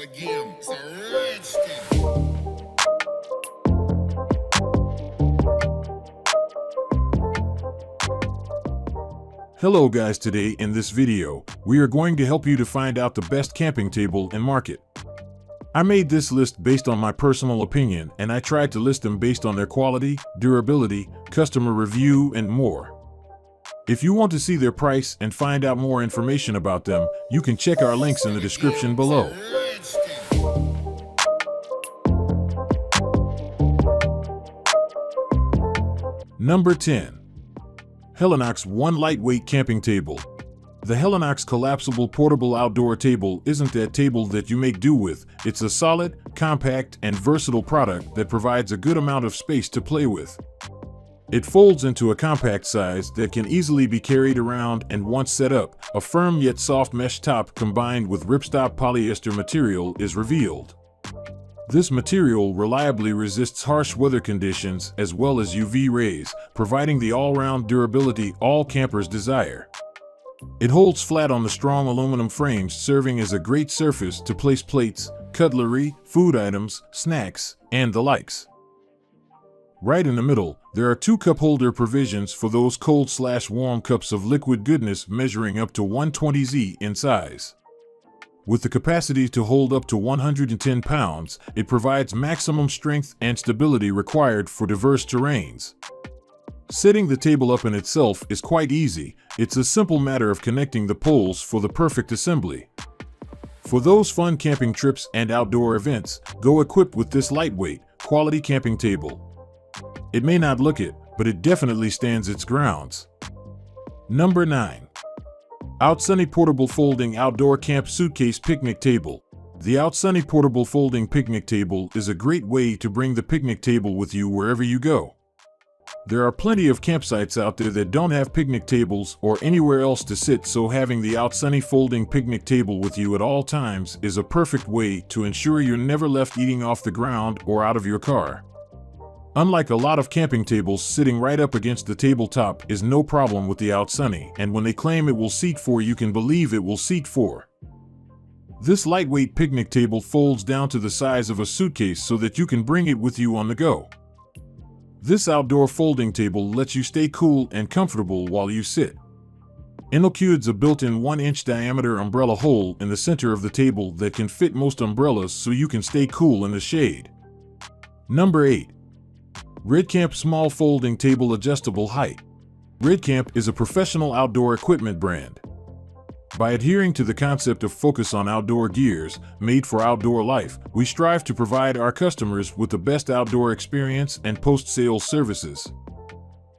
game. It's a rich thing. Hello guys, today in this video, we are going to help you to find out the best camping table and market. I made this list based on my personal opinion, and I tried to list them based on their quality, durability, customer review, and more. If you want to see their price and find out more information about them, you can check our links in the description below. Number 10. Helinox One Lightweight Camping Table. The Helinox Collapsible Portable Outdoor Table isn't that table that you make do with. It's a solid, compact, and versatile product that provides a good amount of space to play with. It folds into a compact size that can easily be carried around, and once set up, a firm yet soft mesh top combined with ripstop polyester material is revealed. This material reliably resists harsh weather conditions as well as UV rays, providing the all-round durability all campers desire. It holds flat on the strong aluminum frames, serving as a great surface to place plates, cutlery, food items, snacks, and the likes. Right in the middle, there are two cup holder provisions for those cold/warm cups of liquid goodness measuring up to 120Z in size. With the capacity to hold up to 110 pounds, it provides maximum strength and stability required for diverse terrains. Setting the table up in itself is quite easy. It's a simple matter of connecting the poles for the perfect assembly. For those fun camping trips and outdoor events, go equipped with this lightweight, quality camping table. It may not look it, but it definitely stands its grounds. Number 9. Outsunny Portable Folding Outdoor Camp Suitcase Picnic Table. The Outsunny Portable Folding Picnic Table is a great way to bring the picnic table with you wherever you go. There are plenty of campsites out there that don't have picnic tables or anywhere else to sit, so having the Outsunny Folding Picnic Table with you at all times is a perfect way to ensure you're never left eating off the ground or out of your car. Unlike a lot of camping tables, sitting right up against the tabletop is no problem with the Outsunny, and when they claim it will seat 4, you can believe it will seat 4. This lightweight picnic table folds down to the size of a suitcase so that you can bring it with you on the go. This outdoor folding table lets you stay cool and comfortable while you sit. Includes a built-in 1-inch diameter umbrella hole in the center of the table that can fit most umbrellas, so you can stay cool in the shade. Number 8. RedCamp Small Folding Table Adjustable Height. RedCamp is a professional outdoor equipment brand. By adhering to the concept of focus on outdoor gears, made for outdoor life, we strive to provide our customers with the best outdoor experience and post-sale services.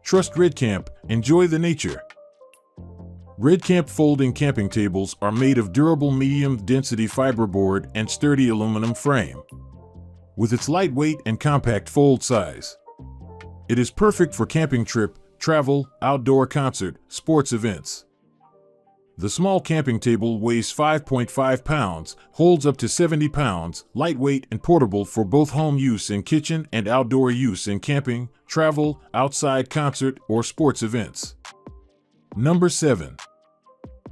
Trust RedCamp, enjoy the nature. RedCamp folding camping tables are made of durable medium-density fiberboard and sturdy aluminum frame. With its lightweight and compact fold size, it is perfect for camping trip, travel, outdoor concert, sports events. The small camping table weighs 5.5 pounds, holds up to 70 pounds, lightweight and portable for both home use and kitchen and outdoor use in camping, travel, outside concert, or sports events. Number 7.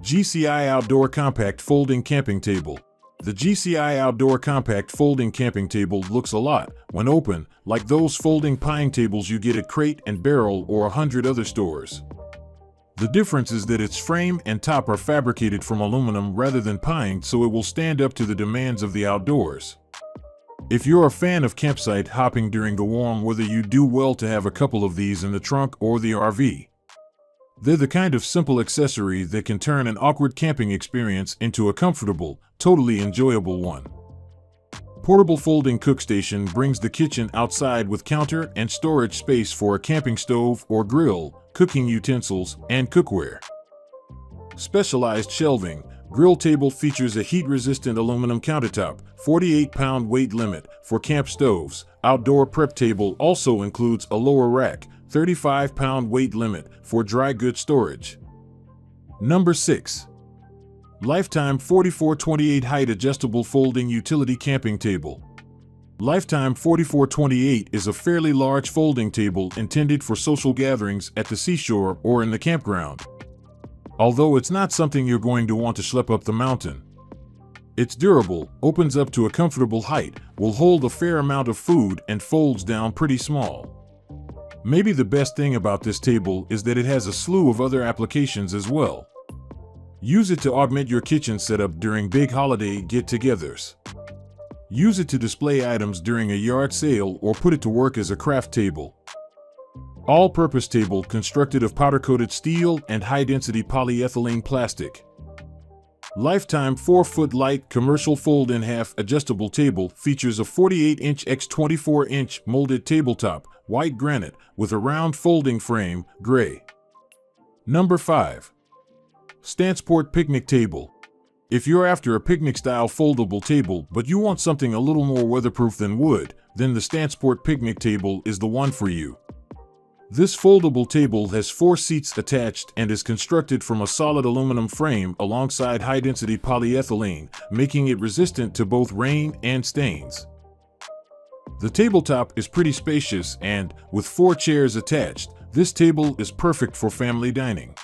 GCI Outdoor Compact Folding Camping Table. The GCI Outdoor Compact Folding Camping Table looks a lot, when open, like those folding pine tables you get at Crate and Barrel or 100 other stores. The difference is that its frame and top are fabricated from aluminum rather than pine, so it will stand up to the demands of the outdoors. If you're a fan of campsite hopping during the warm weather, you do well to have a couple of these in the trunk or the RV. They're the kind of simple accessory that can turn an awkward camping experience into a comfortable, totally enjoyable one. Portable folding cookstation brings the kitchen outside with counter and storage space for a camping stove or grill, cooking utensils, and cookware. Specialized shelving. Grill table features a heat-resistant aluminum countertop, 48-pound weight limit for camp stoves. Outdoor prep table also includes a lower rack, 35-pound weight limit for dry goods storage. Number 6. Lifetime 4428 Height Adjustable Folding Utility Camping Table. Lifetime 4428 is a fairly large folding table intended for social gatherings at the seashore or in the campground. Although it's not something you're going to want to schlep up the mountain. It's durable, opens up to a comfortable height, will hold a fair amount of food, and folds down pretty small. Maybe the best thing about this table is that it has a slew of other applications as well. Use it to augment your kitchen setup during big holiday get-togethers. Use it to display items during a yard sale or put it to work as a craft table. All-purpose table constructed of powder-coated steel and high-density polyethylene plastic. Lifetime 4-foot light commercial fold-in-half adjustable table features a 48-inch x 24-inch molded tabletop, white granite, with a round folding frame, gray. Number 5. Stansport Picnic Table. If you're after a picnic-style foldable table but you want something a little more weatherproof than wood, then the Stansport Picnic Table is the one for you. This foldable table has 4 seats attached and is constructed from a solid aluminum frame alongside high-density polyethylene, making it resistant to both rain and stains. The tabletop is pretty spacious and, with 4 chairs attached, this table is perfect for family dining.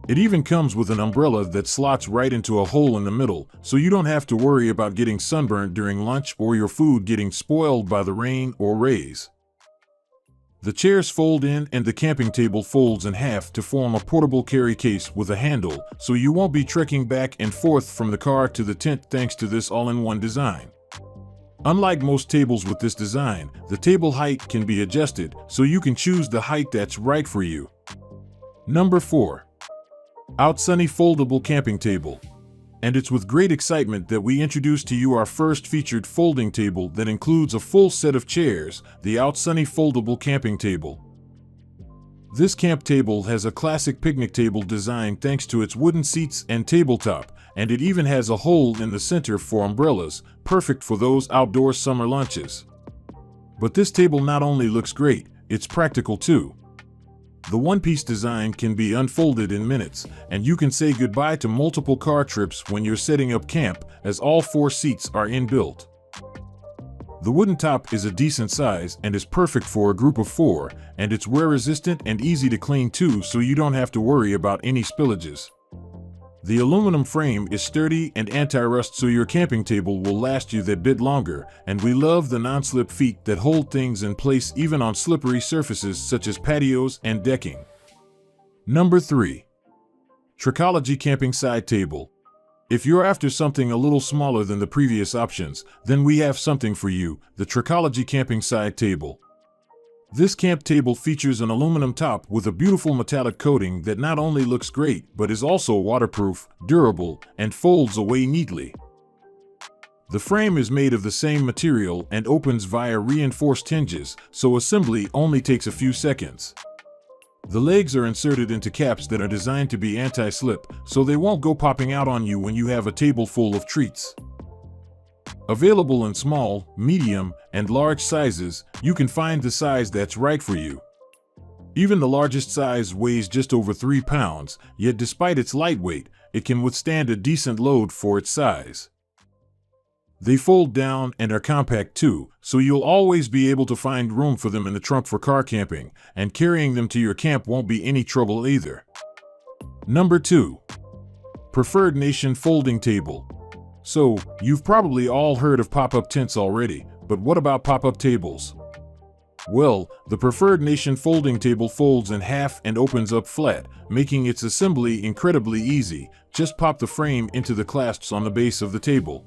It even comes with an umbrella that slots right into a hole in the middle, so you don't have to worry about getting sunburned during lunch or your food getting spoiled by the rain or rays. The chairs fold in and the camping table folds in half to form a portable carry case with a handle, so you won't be trekking back and forth from the car to the tent thanks to this all-in-one design. Unlike most tables with this design, the table height can be adjusted, so you can choose the height that's right for you. Number 4. OutSunny Foldable Camping Table. And it's with great excitement that we introduce to you our first featured folding table that includes a full set of chairs, the OutSunny Foldable Camping Table. This camp table has a classic picnic table design thanks to its wooden seats and tabletop, and it even has a hole in the center for umbrellas, perfect for those outdoor summer lunches. But this table not only looks great, it's practical too. The one-piece design can be unfolded in minutes, and you can say goodbye to multiple car trips when you're setting up camp, as all 4 seats are inbuilt. The wooden top is a decent size and is perfect for a group of 4, and it's wear-resistant and easy to clean too, so you don't have to worry about any spillages. The aluminum frame is sturdy and anti-rust, so your camping table will last you that bit longer, and we love the non-slip feet that hold things in place even on slippery surfaces such as patios and decking. Number 3. Trichology Camping Side Table. If you're after something a little smaller than the previous options, then we have something for you, the Trichology Camping Side Table. This camp table features an aluminum top with a beautiful metallic coating that not only looks great but is also waterproof, durable, and folds away neatly. The frame is made of the same material and opens via reinforced hinges, so assembly only takes a few seconds. The legs are inserted into caps that are designed to be anti-slip, so they won't go popping out on you when you have a table full of treats. Available in small, medium, and large sizes, you can find the size that's right for you. Even the largest size weighs just over 3 pounds, yet despite its lightweight, it can withstand a decent load for its size. They fold down and are compact too, so you'll always be able to find room for them in the trunk for car camping, and carrying them to your camp won't be any trouble either. Number 2. Preferred Nation Folding Table. So, you've probably all heard of pop-up tents already, but what about pop-up tables? Well, the Preferred Nation folding table folds in half and opens up flat, making its assembly incredibly easy. Just pop the frame into the clasps on the base of the table.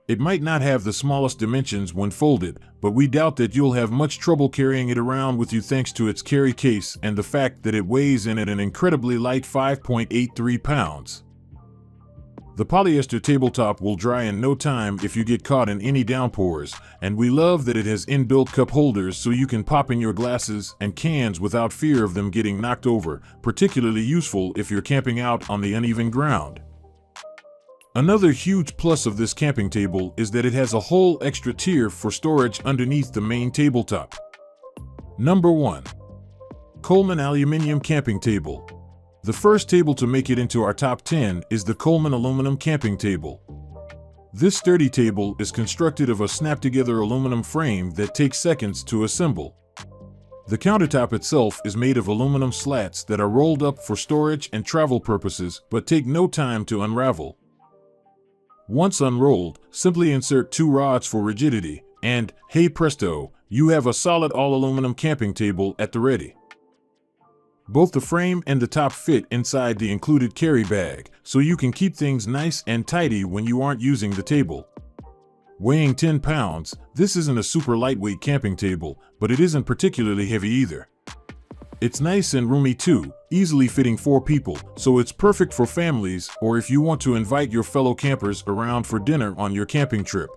It might not have the smallest dimensions when folded, but we doubt that you'll have much trouble carrying it around with you thanks to its carry case and the fact that it weighs in at an incredibly light 5.83 pounds. The polyester tabletop will dry in no time if you get caught in any downpours, and we love that it has inbuilt cup holders so you can pop in your glasses and cans without fear of them getting knocked over, particularly useful if you're camping out on the uneven ground. Another huge plus of this camping table is that it has a whole extra tier for storage underneath the main tabletop. Number 1. Coleman Aluminum Camping Table. The first table to make it into our top 10 is the Coleman Aluminum Camping Table. This sturdy table is constructed of a snap-together aluminum frame that takes seconds to assemble. The countertop itself is made of aluminum slats that are rolled up for storage and travel purposes but take no time to unravel. Once unrolled, simply insert 2 rods for rigidity, and, hey presto, you have a solid all-aluminum camping table at the ready. Both the frame and the top fit inside the included carry bag, so you can keep things nice and tidy when you aren't using the table. Weighing 10 pounds, this isn't a super lightweight camping table, but it isn't particularly heavy either. It's nice and roomy too, easily fitting 4 people, so it's perfect for families or if you want to invite your fellow campers around for dinner on your camping trip.